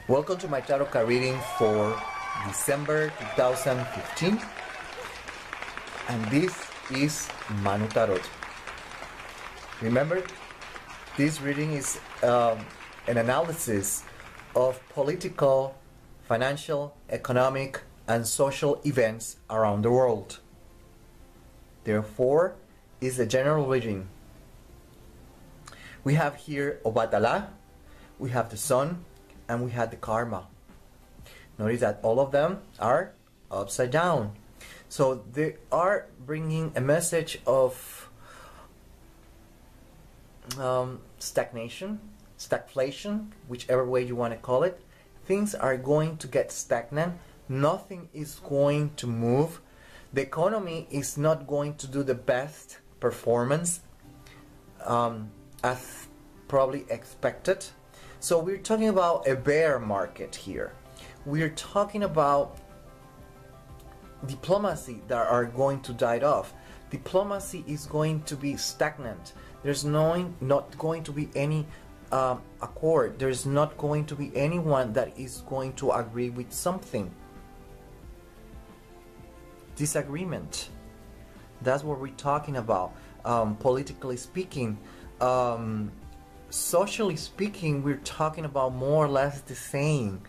Welcome to my tarot card reading for December 2015, and this is Manu Tarot. Remember, this reading is an analysis of political, financial, economic, and social events around the world. Therefore, it's a general reading. We have here Obatala, we have the Sun, and we have the Karma. Notice that all of them are upside down. So they are bringing a message of stagnation, stagflation, whichever way you want to call it. Things are going to get stagnant. Nothing is going to move. The economy is not going to do the best performance as probably expected. So we're talking about a bear market here. We're talking about diplomacy that are going to die off. Diplomacy is going to be stagnant. There's not going to be any accord. There's not going to be anyone that is going to agree with something. Disagreement. That's what we're talking about. Politically speaking, socially speaking, we're talking about more or less the same.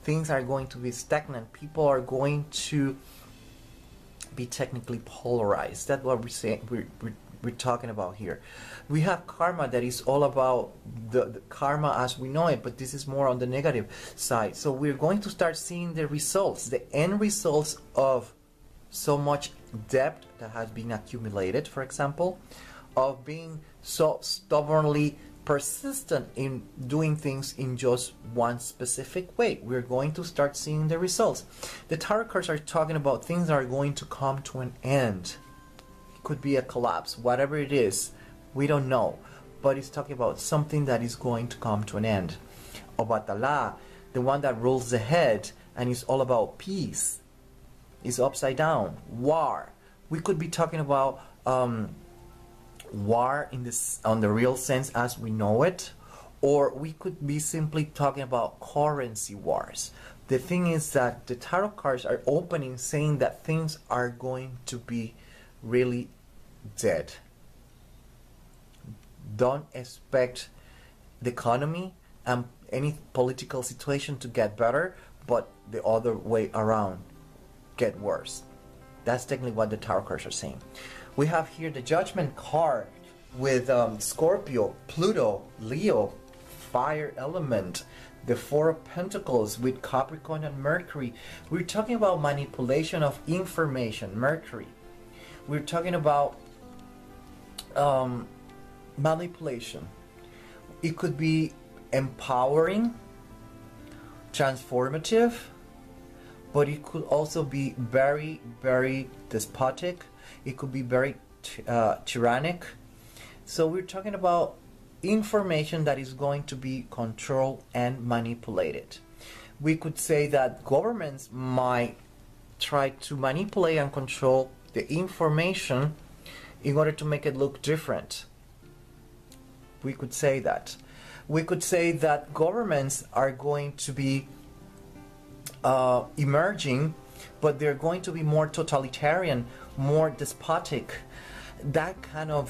Things are going to be stagnant. People are going to be technically polarized. That's what we're talking about here. We have karma that is all about the karma as we know it, but this is more on the negative side. So we're going to start seeing the results, the end results of so much debt that has been accumulated, for example, of being so stubbornly persistent in doing things in just one specific way. We're going to start seeing the results. The tarot cards are talking about things that are going to come to an end. It could be a collapse, whatever it is, we don't know, but it's talking about something that is going to come to an end. Obatala, the one that rules the head and is all about peace, is upside down. War. We could be talking about war in this on the real sense as we know it, or we could be simply talking about currency wars. The thing is that the tarot cards are opening saying that things are going to be really dead. Don't expect the economy and any political situation to get better, but the other way around, get worse. That's technically what the tarot cards are saying. We have here the Judgment card with Scorpio, Pluto, Leo, fire element, the Four of Pentacles with Capricorn and Mercury. We're talking about manipulation of information, Mercury. We're talking about manipulation. It could be empowering, transformative, but it could also be very, very despotic. It could be very tyrannic. So we're talking about information that is going to be controlled and manipulated. We could say that governments might try to manipulate and control the information in order to make it look different. We could say that. We could say that governments are going to be emerging, but they're going to be more totalitarian, more despotic. That kind of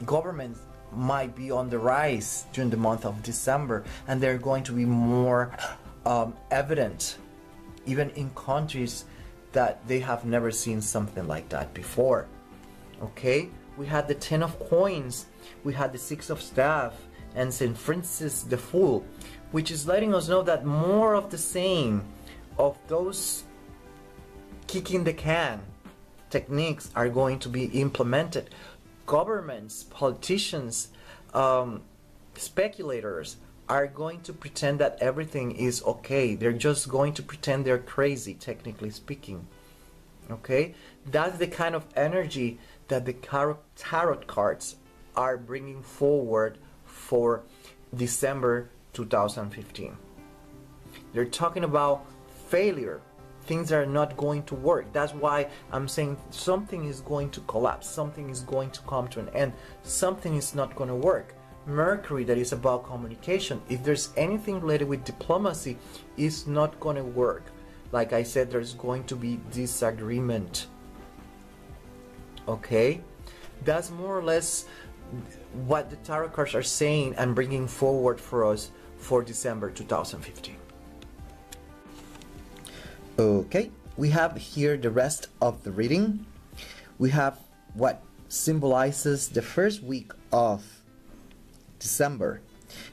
government might be on the rise during the month of December, and they're going to be more evident even in countries that they have never seen something like that before. Okay, we had the 10 of Coins, we had the 6 of Staff, and St. Francis the Fool, which is letting us know that more of the same of those kicking the can techniques are going to be implemented. Governments, politicians, speculators are going to pretend that everything is okay. They're just going to pretend they're crazy, technically speaking. Okay, that's the kind of energy that the tarot cards are bringing forward for December 2015. They're talking about failure, things are not going to work. That's why I'm saying something is going to collapse, something is going to come to an end, something is not going to work. Mercury, that is about communication. If there's anything related with diplomacy, it's not going to work. Like I said, there's going to be disagreement. Okay, that's more or less what the tarot cards are saying and bringing forward for us for December 2015. Okay, we have here the rest of the reading. We have what symbolizes the first week of December,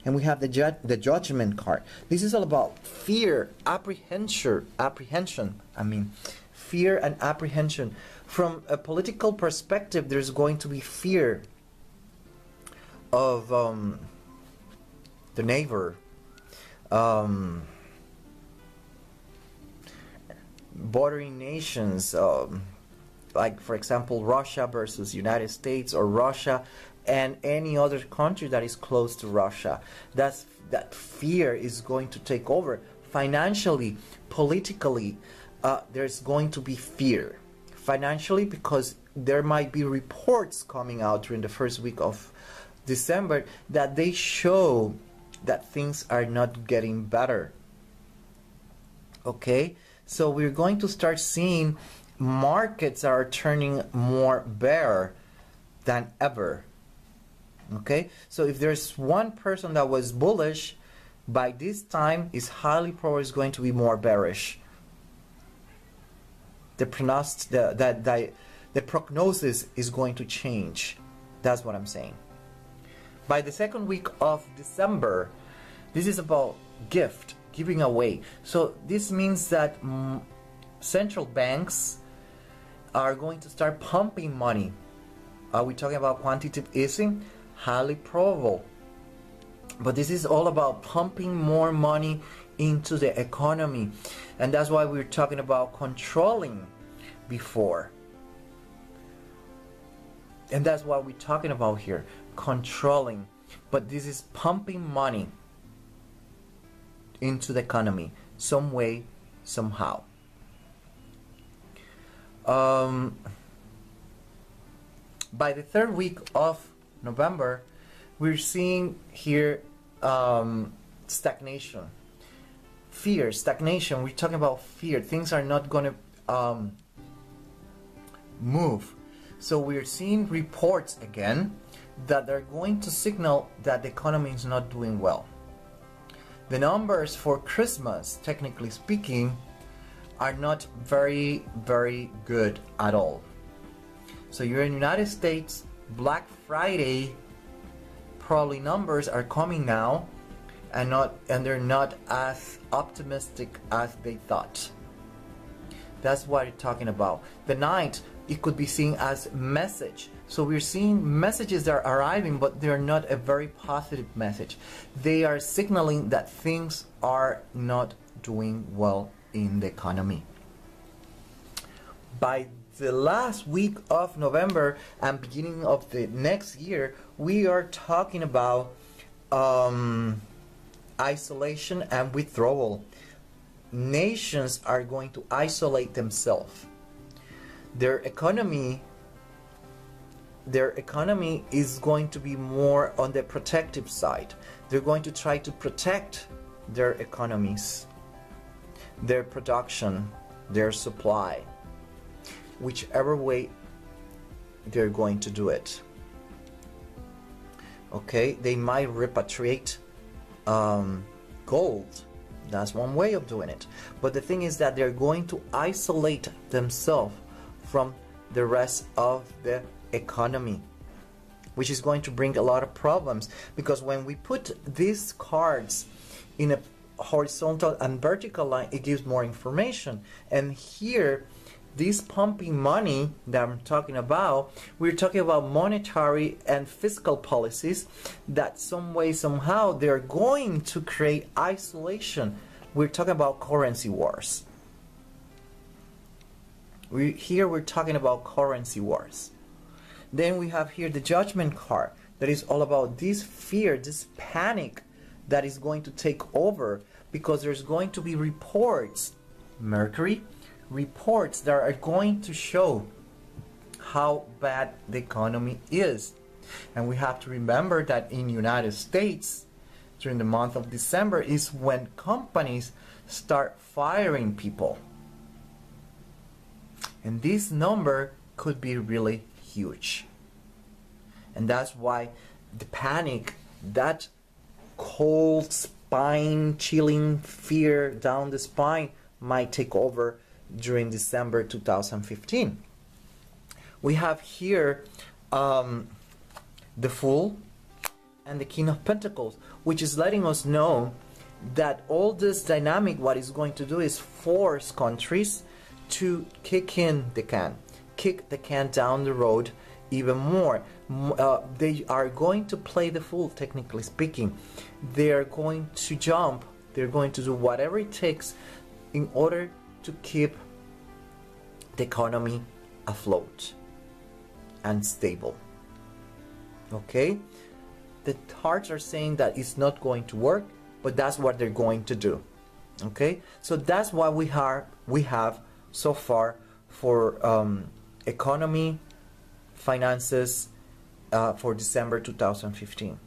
and we have the Judgment card. This is all about fear, apprehension. Fear and apprehension. From a political perspective, there's going to be fear of the neighbor, bordering nations, like for example Russia versus United States, or Russia and any other country that is close to Russia. That fear is going to take over. Financially, politically, there's going to be fear. Financially, because there might be reports coming out during the first week of December that they show that things are not getting better. Okay, so we're going to start seeing markets are turning more bear than ever. Okay, so if there's one person that was bullish, by this time is highly probably is going to be more bearish. The prognosis is going to change. That's what I'm saying. By the second week of December, this is about giving away. So this means that central banks are going to start pumping money. Are we talking about quantitative easing? Highly probable. But this is all about pumping more money into the economy. And that's why we're talking about controlling before. And that's what we're talking about here. Controlling. But this is pumping money into the economy some way, somehow. By the third week of November, we're seeing here stagnation. Fear, stagnation. We're talking about fear. Things are not going to move. So we're seeing reports again that they're going to signal that the economy is not doing well. The numbers for Christmas, technically speaking, are not very, very good at all. So you're in the United States, Black Friday, probably numbers are coming now, and they're not as optimistic as they thought. That's what you're talking about. The ninth, it could be seen as message. So we're seeing messages that are arriving, but they're not a very positive message. They are signaling that things are not doing well in the economy. By the last week of November and beginning of the next year, we are talking about isolation and withdrawal. Nations are going to isolate themselves. Their economy is going to be more on the protective side. They're going to try to protect their economies, their production, their supply, whichever way they're going to do it. Okay, they might repatriate gold. That's one way of doing it. But the thing is that they're going to isolate themselves from the rest of the economy, which is going to bring a lot of problems, because when we put these cards in a horizontal and vertical line, it gives more information. And here, this pumping money that I'm talking about, we're talking about monetary and fiscal policies that some way, somehow, they're going to create isolation. We're talking about currency wars. Here we're talking about currency wars. Then we have here the Judgment card that is all about this fear, this panic that is going to take over, because there's going to be reports, Mercury, reports that are going to show how bad the economy is. And we have to remember that in United States, during the month of December is when companies start firing people. And this number could be really huge. And that's why the panic, that cold spine chilling fear down the spine might take over during December 2015. We have here the Fool and the King of Pentacles, which is letting us know that all this dynamic, what it's going to do is force countries to kick the can down the road even more. They are going to play the fool, technically speaking. They are going to jump, they're going to do whatever it takes in order to keep the economy afloat and stable. Okay? The cards are saying that it's not going to work, but that's what they're going to do. Okay? So that's what we have so far for economy, finances for December 2015.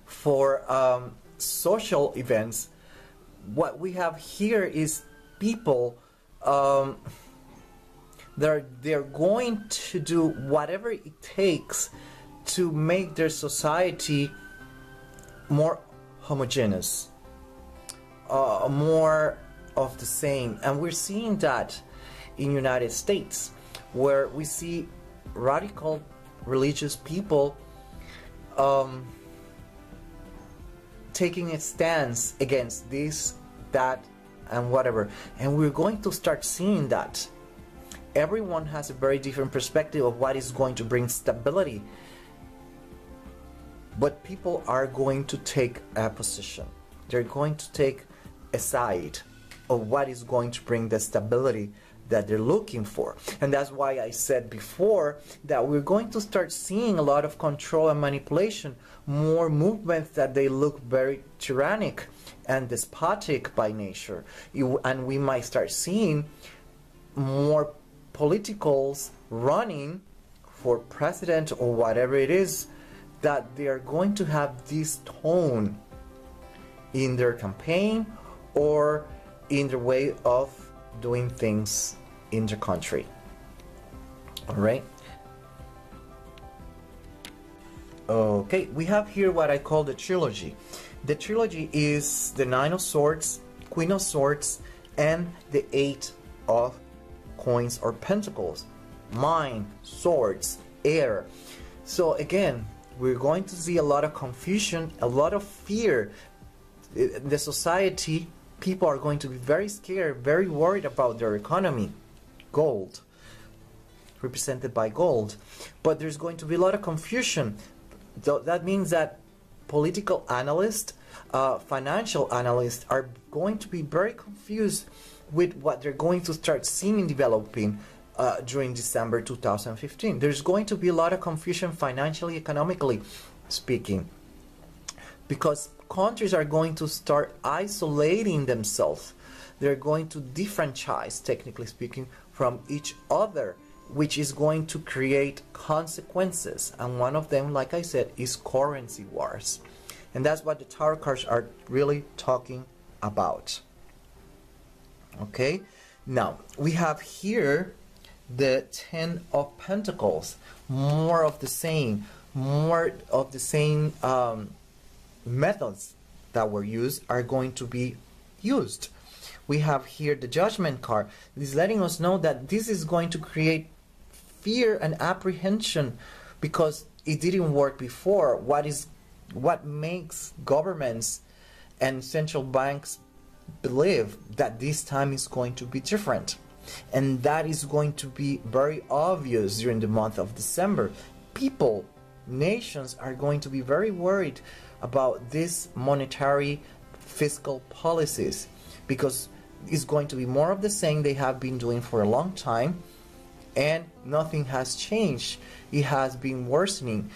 For social events, what we have here is people they're going to do whatever it takes to make their society more homogeneous, more of the same. And we're seeing that in United States, where we see radical religious people taking a stance against this, that, and whatever. And we're going to start seeing that everyone has a very different perspective of what is going to bring stability, but people are going to take a position. They're going to take a side of what is going to bring the stability that they're looking for. And that's why I said before that we're going to start seeing a lot of control and manipulation, more movements that they look very tyrannic and despotic by nature. And we might start seeing more politicals running for president or whatever it is, that they are going to have this tone in their campaign or in their way of doing things in the country. All right. Okay, we have here what I call the trilogy. The trilogy is the Nine of Swords, Queen of Swords, and the Eight of Coins or Pentacles. Mind, swords, air. So again, we're going to see a lot of confusion, a lot of fear. The society, people are going to be very scared, very worried about their economy. Gold, represented by gold. But there's going to be a lot of confusion. That means that political analysts, financial analysts are going to be very confused with what they're going to start seeing developing during December 2015. There's going to be a lot of confusion financially, economically speaking, because countries are going to start isolating themselves. They're going to differentiate, technically speaking, from each other, which is going to create consequences. And one of them, like I said, is currency wars. And that's what the tarot cards are really talking about. Okay, now we have here the Ten of Pentacles. More of the same, methods that were used are going to be used. We have here the Judgment card. This is letting us know that this is going to create fear and apprehension because it didn't work before. What makes governments and central banks believe that this time is going to be different? And that is going to be very obvious during the month of December. People, nations are going to be very worried about these monetary fiscal policies because it's going to be more of the same they have been doing for a long time, and nothing has changed. It has been worsening,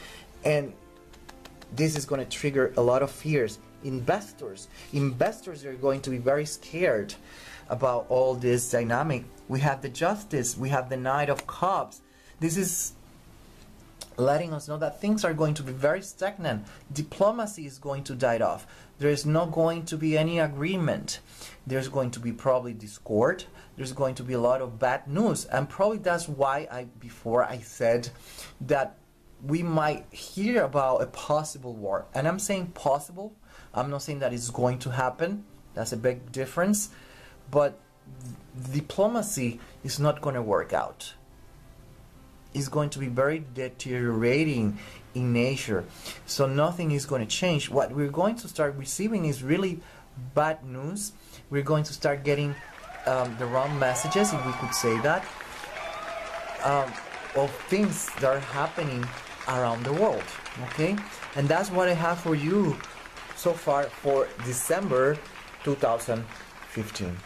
and this is going to trigger a lot of fears. Investors are going to be very scared about all this dynamic. We have the Justice, we have the Knight of Cups. This is letting us know that things are going to be very stagnant. Diplomacy is going to die off. There is not going to be any agreement. There's going to be probably discord. There's going to be a lot of bad news. And probably that's why before I said that we might hear about a possible war. And I'm saying possible. I'm not saying that it's going to happen. That's a big difference. But diplomacy is not going to work out. Is going to be very deteriorating in nature. So nothing is going to change. What we're going to start receiving is really bad news. We're going to start getting the wrong messages, if we could say that, of things that are happening around the world. Okay? And that's what I have for you so far for December 2015.